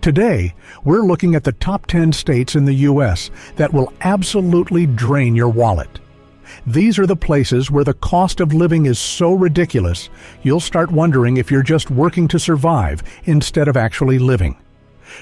Today, we're looking at the top 10 states in the U.S. that will absolutely drain your wallet. These are the places where the cost of living is so ridiculous, you'll start wondering if you're just working to survive instead of actually living.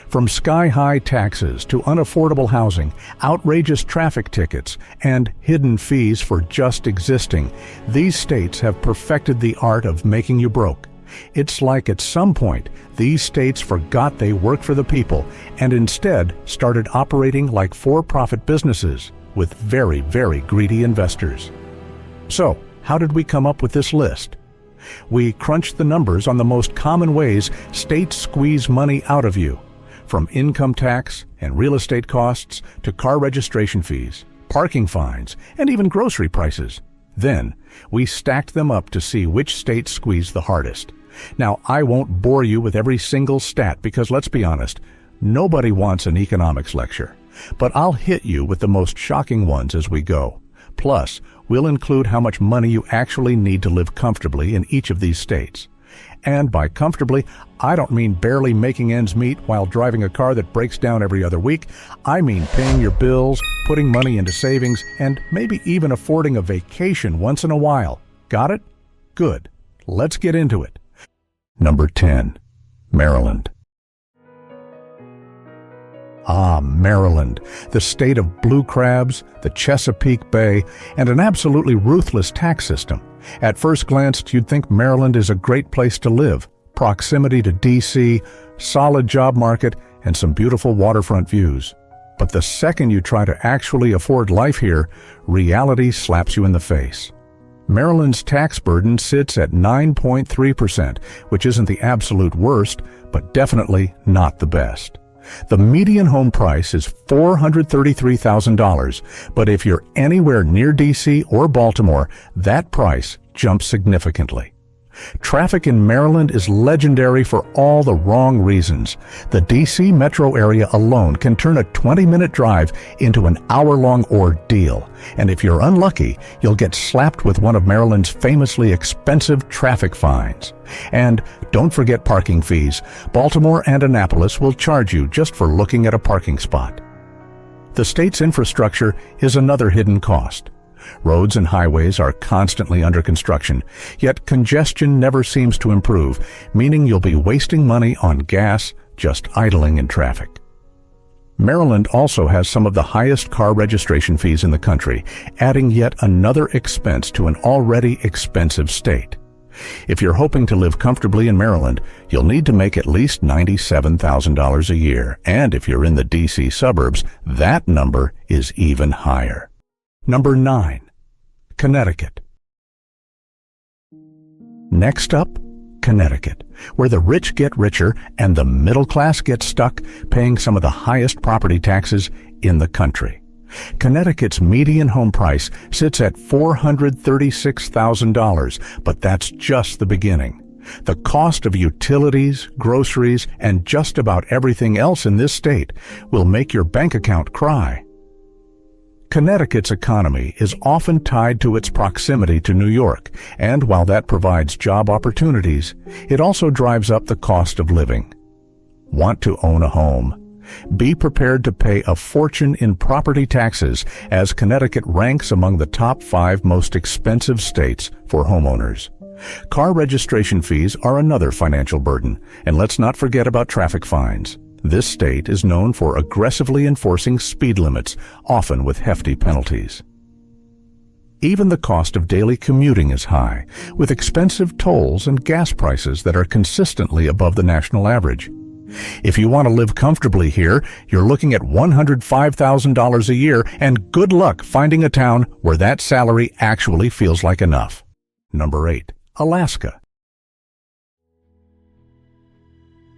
From sky-high taxes to unaffordable housing, outrageous traffic tickets, and hidden fees for just existing, these states have perfected the art of making you broke. It's like at some point, these states forgot they work for the people and instead started operating like for-profit businesses with very, very greedy investors. So, how did we come up with this list? We crunched the numbers on the most common ways states squeeze money out of you, from income tax and real estate costs to car registration fees, parking fines, and even grocery prices. Then, we stacked them up to see which state squeezed the hardest. Now, I won't bore you with every single stat because, let's be honest, nobody wants an economics lecture. But I'll hit you with the most shocking ones as we go. Plus, we'll include how much money you actually need to live comfortably in each of these states. And by comfortably, I don't mean barely making ends meet while driving a car that breaks down every other week. I mean paying your bills, putting money into savings, and maybe even affording a vacation once in a while. Got it? Good. Let's get into it. Number 10. Maryland. Ah, Maryland, the state of blue crabs, the Chesapeake Bay, and an absolutely ruthless tax system. At first glance, you'd think Maryland is a great place to live. Proximity to D.C., solid job market, and some beautiful waterfront views. But the second you try to actually afford life here, reality slaps you in the face. Maryland's tax burden sits at 9.3%, which isn't the absolute worst, but definitely not the best. The median home price is $433,000, but if you're anywhere near D.C. or Baltimore, that price jumps significantly. Traffic in Maryland is legendary for all the wrong reasons. The D.C. metro area alone can turn a 20-minute drive into an hour-long ordeal. And if you're unlucky, you'll get slapped with one of Maryland's famously expensive traffic fines. And don't forget parking fees. Baltimore and Annapolis will charge you just for looking at a parking spot. The state's infrastructure is another hidden cost. Roads and highways are constantly under construction, yet congestion never seems to improve, meaning you'll be wasting money on gas just idling in traffic. Maryland also has some of the highest car registration fees in the country, adding yet another expense to an already expensive state. If you're hoping to live comfortably in Maryland, you'll need to make at least $97,000 a year, and if you're in the D.C. suburbs, that number is even higher. Number 9. Connecticut. Next up, Connecticut, where the rich get richer and the middle class get stuck paying some of the highest property taxes in the country. Connecticut's median home price sits at $436,000, but that's just the beginning. The cost of utilities, groceries, and just about everything else in this state will make your bank account cry. Connecticut's economy is often tied to its proximity to New York, and while that provides job opportunities, it also drives up the cost of living. Want to own a home? Be prepared to pay a fortune in property taxes, as Connecticut ranks among the top 5 most expensive states for homeowners. Car registration fees are another financial burden, and let's not forget about traffic fines. This state is known for aggressively enforcing speed limits, often with hefty penalties. Even the cost of daily commuting is high, with expensive tolls and gas prices that are consistently above the national average. If you want to live comfortably here, you're looking at $105,000 a year, and good luck finding a town where that salary actually feels like enough. Number 8. Alaska.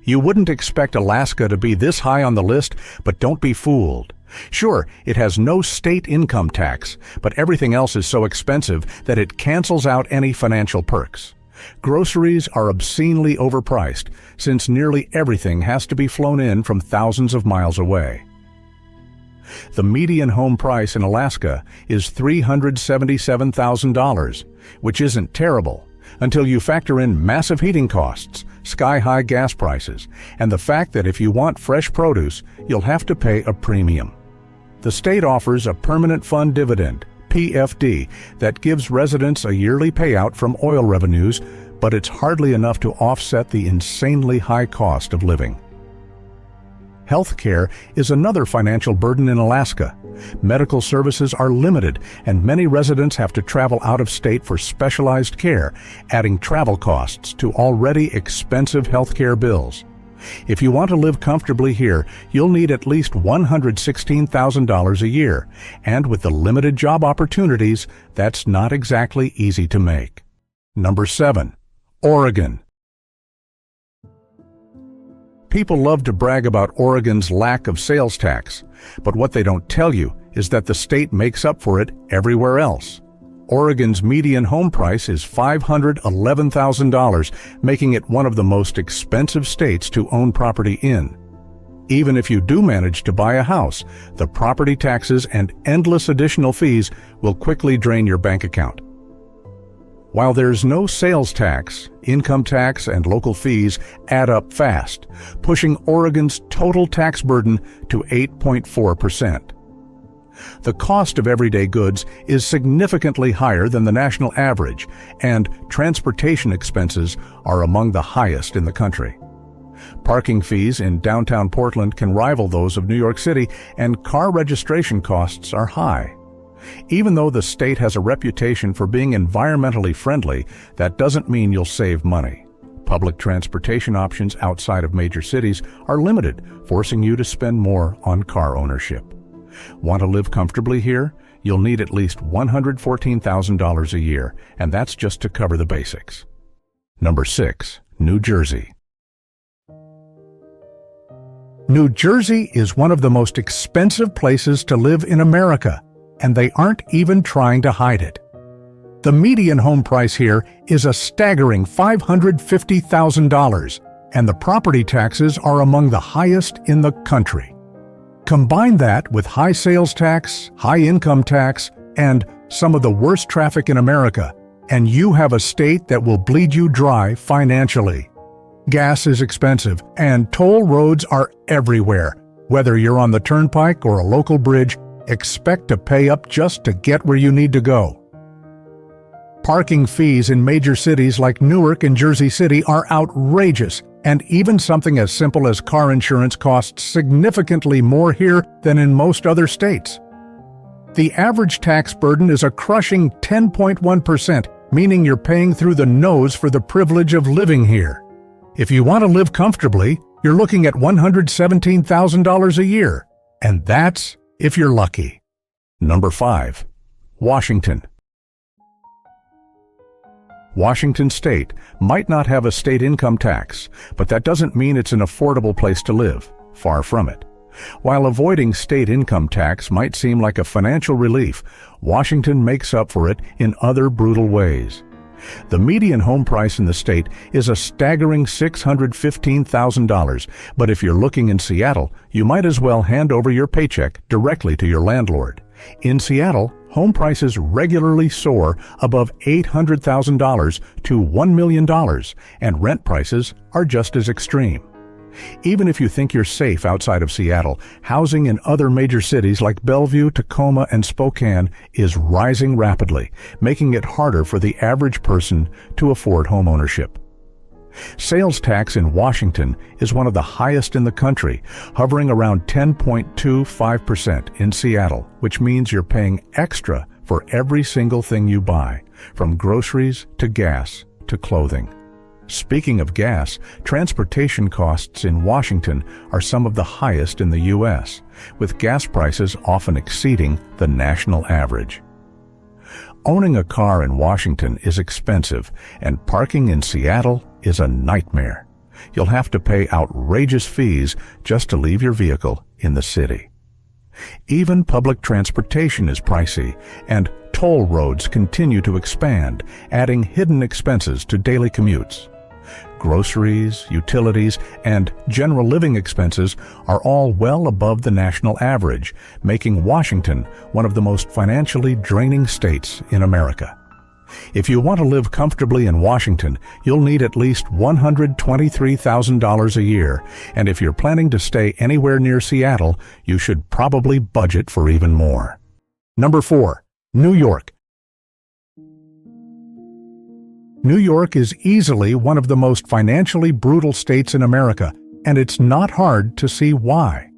You wouldn't expect Alaska to be this high on the list, but don't be fooled. Sure, it has no state income tax, but everything else is so expensive that it cancels out any financial perks. Groceries are obscenely overpriced, since nearly everything has to be flown in from thousands of miles away. The median home price in Alaska is $377,000, which isn't terrible, until you factor in massive heating costs, sky-high gas prices, and the fact that if you want fresh produce, you'll have to pay a premium. The state offers a permanent fund dividend, PFD, that gives residents a yearly payout from oil revenues, but it's hardly enough to offset the insanely high cost of living. Healthcare is another financial burden in Alaska. Medical services are limited, and many residents have to travel out of state for specialized care, adding travel costs to already expensive healthcare bills. If you want to live comfortably here, you'll need at least $116,000 a year, and with the limited job opportunities, that's not exactly easy to make. Number 7. Oregon. People love to brag about Oregon's lack of sales tax, but what they don't tell you is that the state makes up for it everywhere else. Oregon's median home price is $511,000, making it one of the most expensive states to own property in. Even if you do manage to buy a house, the property taxes and endless additional fees will quickly drain your bank account. While there's no sales tax, income tax and local fees add up fast, pushing Oregon's total tax burden to 8.4%. The cost of everyday goods is significantly higher than the national average, and transportation expenses are among the highest in the country. Parking fees in downtown Portland can rival those of New York City, and car registration costs are high. Even though the state has a reputation for being environmentally friendly, that doesn't mean you'll save money. Public transportation options outside of major cities are limited, forcing you to spend more on car ownership. Want to live comfortably here? You'll need at least $114,000 a year, and that's just to cover the basics. Number 6. New Jersey. New Jersey is one of the most expensive places to live in America, and they aren't even trying to hide it. The median home price here is a staggering $550,000, and the property taxes are among the highest in the country. Combine that with high sales tax, high income tax, and some of the worst traffic in America, and you have a state that will bleed you dry financially. Gas is expensive, and toll roads are everywhere. Whether you're on the turnpike or a local bridge, expect to pay up just to get where you need to go. Parking fees in major cities like Newark and Jersey City are outrageous, and even something as simple as car insurance costs significantly more here than in most other states. The average tax burden is a crushing 10.1%, meaning you're paying through the nose for the privilege of living here. If you want to live comfortably, you're looking at $117,000 a year, and that's if you're lucky. Number 5. Washington. Washington State might not have a state income tax, but that doesn't mean it's an affordable place to live. Far from it. While avoiding state income tax might seem like a financial relief, Washington makes up for it in other brutal ways. The median home price in the state is a staggering $615,000, but if you're looking in Seattle, you might as well hand over your paycheck directly to your landlord. In Seattle, home prices regularly soar above $800,000 to $1 million, and rent prices are just as extreme. Even if you think you're safe outside of Seattle, housing in other major cities like Bellevue, Tacoma, and Spokane is rising rapidly, making it harder for the average person to afford homeownership. Sales tax in Washington is one of the highest in the country, hovering around 10.25% in Seattle, which means you're paying extra for every single thing you buy, from groceries to gas to clothing. Speaking of gas, transportation costs in Washington are some of the highest in the U.S., with gas prices often exceeding the national average. Owning a car in Washington is expensive, and parking in Seattle is a nightmare. You'll have to pay outrageous fees just to leave your vehicle in the city. Even public transportation is pricey, and toll roads continue to expand, adding hidden expenses to daily commutes. Groceries, utilities, and general living expenses are all well above the national average, making Washington one of the most financially draining states in America. If you want to live comfortably in Washington, you'll need at least $123,000 a year, and if you're planning to stay anywhere near Seattle, you should probably budget for even more. Number 4. New York. New York is easily one of the most financially brutal states in America, and it's not hard to see why.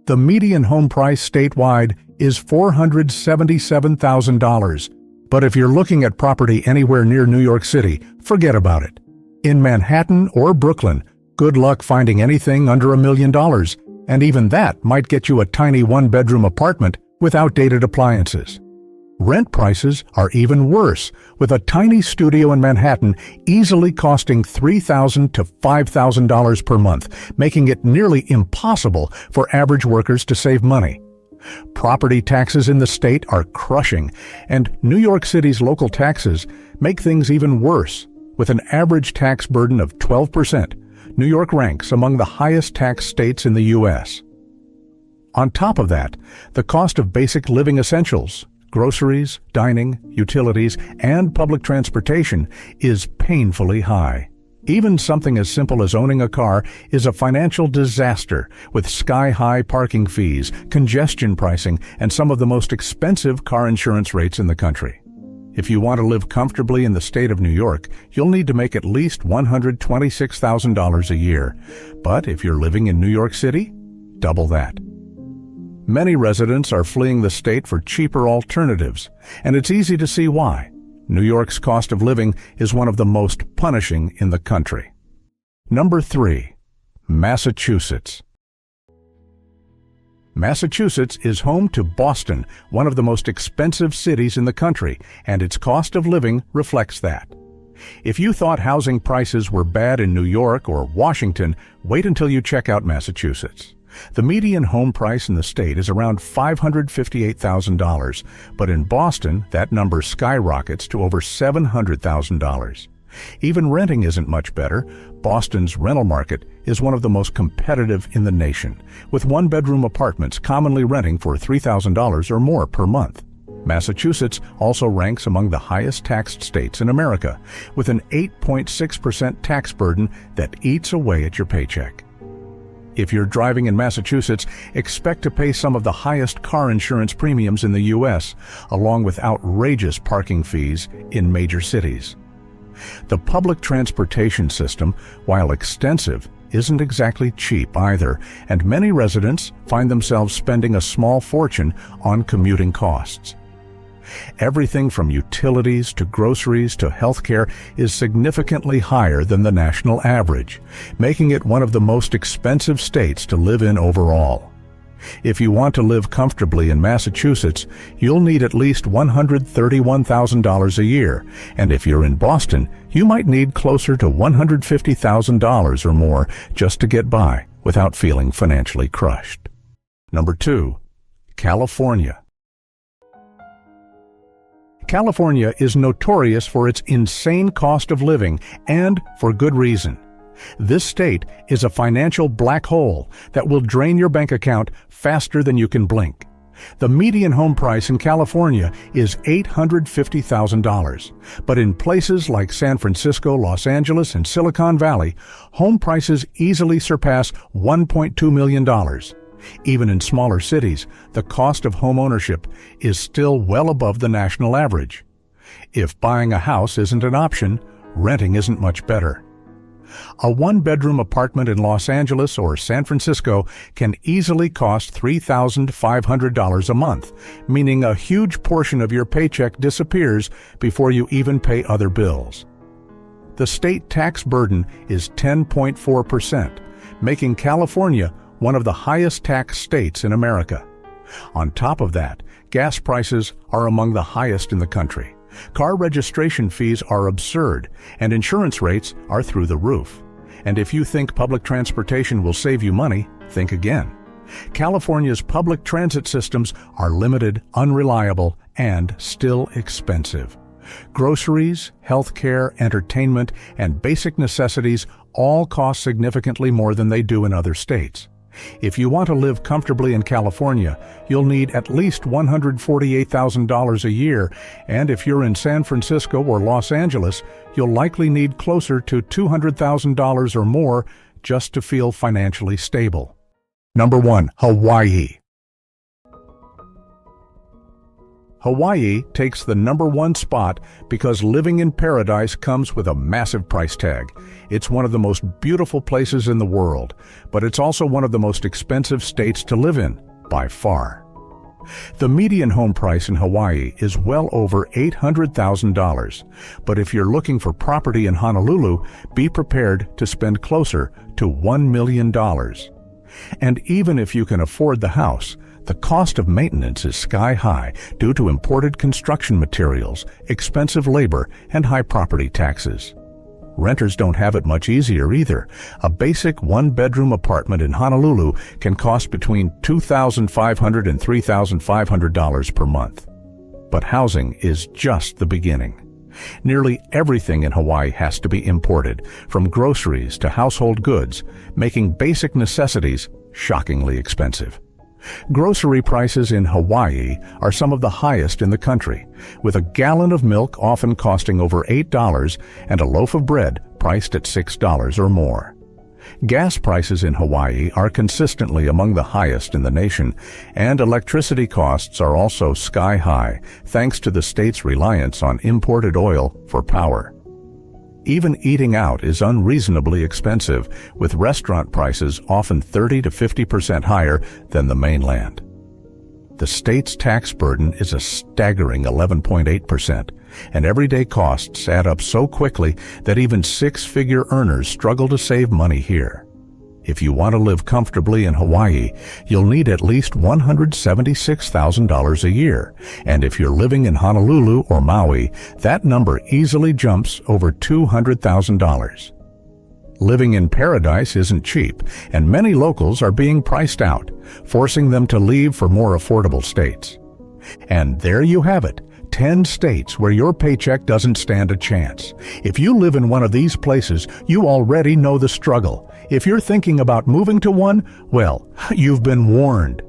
The median home price statewide is $477,000. But if you're looking at property anywhere near New York City, forget about it. In Manhattan or Brooklyn, good luck finding anything under $1 million, and even that might get you a tiny one-bedroom apartment with outdated appliances. Rent prices are even worse, with a tiny studio in Manhattan easily costing $3,000 to $5,000 per month, making it nearly impossible for average workers to save money. Property taxes in the state are crushing, and New York City's local taxes make things even worse. With an average tax burden of 12%, New York ranks among the highest tax states in the U.S. On top of that, the cost of basic living essentials, groceries, dining, utilities, and public transportation is painfully high. Even something as simple as owning a car is a financial disaster, with sky-high parking fees, congestion pricing, and some of the most expensive car insurance rates in the country. If you want to live comfortably in the state of New York, you'll need to make at least $126,000 a year. But if you're living in New York City, double that. Many residents are fleeing the state for cheaper alternatives, and it's easy to see why. New York's cost of living is one of the most punishing in the country. Number 3. Massachusetts. Massachusetts is home to Boston, one of the most expensive cities in the country, and its cost of living reflects that. If you thought housing prices were bad in New York or Washington, wait until you check out Massachusetts. The median home price in the state is around $558,000, but in Boston, that number skyrockets to over $700,000. Even renting isn't much better. Boston's rental market is one of the most competitive in the nation, with one-bedroom apartments commonly renting for $3,000 or more per month. Massachusetts also ranks among the highest taxed states in America, with an 8.6% tax burden that eats away at your paycheck. If you're driving in Massachusetts, expect to pay some of the highest car insurance premiums in the U.S., along with outrageous parking fees in major cities. The public transportation system, while extensive, isn't exactly cheap either, and many residents find themselves spending a small fortune on commuting costs. Everything from utilities to groceries to healthcare is significantly higher than the national average, making it one of the most expensive states to live in overall. If you want to live comfortably in Massachusetts, you'll need at least $131,000 a year, and if you're in Boston, you might need closer to $150,000 or more just to get by without feeling financially crushed. Number 2. California. California is notorious for its insane cost of living, and for good reason. This state is a financial black hole that will drain your bank account faster than you can blink. The median home price in California is $850,000, but in places like San Francisco, Los Angeles, and Silicon Valley, home prices easily surpass $1.2 million. Even in smaller cities, the cost of home ownership is still well above the national average. If buying a house isn't an option, renting isn't much better. A one-bedroom apartment in Los Angeles or San Francisco can easily cost $3,500 a month, meaning a huge portion of your paycheck disappears before you even pay other bills. The state tax burden is 10.4%, making California one of the highest tax states in America. On top of that, gas prices are among the highest in the country. Car registration fees are absurd, and insurance rates are through the roof. And if you think public transportation will save you money, think again. California's public transit systems are limited, unreliable, and still expensive. Groceries, healthcare, entertainment, and basic necessities all cost significantly more than they do in other states. If you want to live comfortably in California, you'll need at least $148,000 a year, and if you're in San Francisco or Los Angeles, you'll likely need closer to $200,000 or more just to feel financially stable. Number 1. Hawaii. Hawaii takes the number 1 spot because living in paradise comes with a massive price tag. It's one of the most beautiful places in the world, but it's also one of the most expensive states to live in, by far. The median home price in Hawaii is well over $800,000, but if you're looking for property in Honolulu, be prepared to spend closer to $1 million. And even if you can afford the house, the cost of maintenance is sky high due to imported construction materials, expensive labor, and high property taxes. Renters don't have it much easier either. A basic one-bedroom apartment in Honolulu can cost between $2,500 and $3,500 per month. But housing is just the beginning. Nearly everything in Hawaii has to be imported, from groceries to household goods, making basic necessities shockingly expensive. Grocery prices in Hawaii are some of the highest in the country, with a gallon of milk often costing over $8 and a loaf of bread priced at $6 or more. Gas prices in Hawaii are consistently among the highest in the nation, and electricity costs are also sky high thanks to the state's reliance on imported oil for power. Even eating out is unreasonably expensive, with restaurant prices often 30 to 50% higher than the mainland. The state's tax burden is a staggering 11.8%, and everyday costs add up so quickly that even six-figure earners struggle to save money here. If you want to live comfortably in Hawaii, you'll need at least $176,000 a year, and if you're living in Honolulu or Maui, that number easily jumps over $200,000. Living in paradise isn't cheap, and many locals are being priced out, forcing them to leave for more affordable states. And there you have it. 10 states where your paycheck doesn't stand a chance. If you live in one of these places, you already know the struggle. If you're thinking about moving to one, well, you've been warned.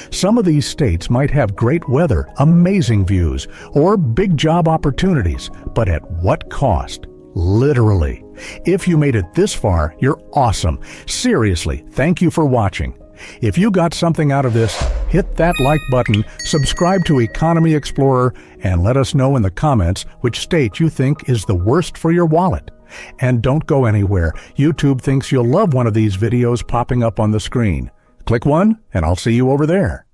Some of these states might have great weather, amazing views, or big job opportunities, but at what cost? Literally. If you made it this far, you're awesome. Seriously, thank you for watching. If you got something out of this, hit that like button, subscribe to Economy Explorer, and let us know in the comments which state you think is the worst for your wallet. And don't go anywhere. YouTube thinks you'll love one of these videos popping up on the screen. Click one, and I'll see you over there.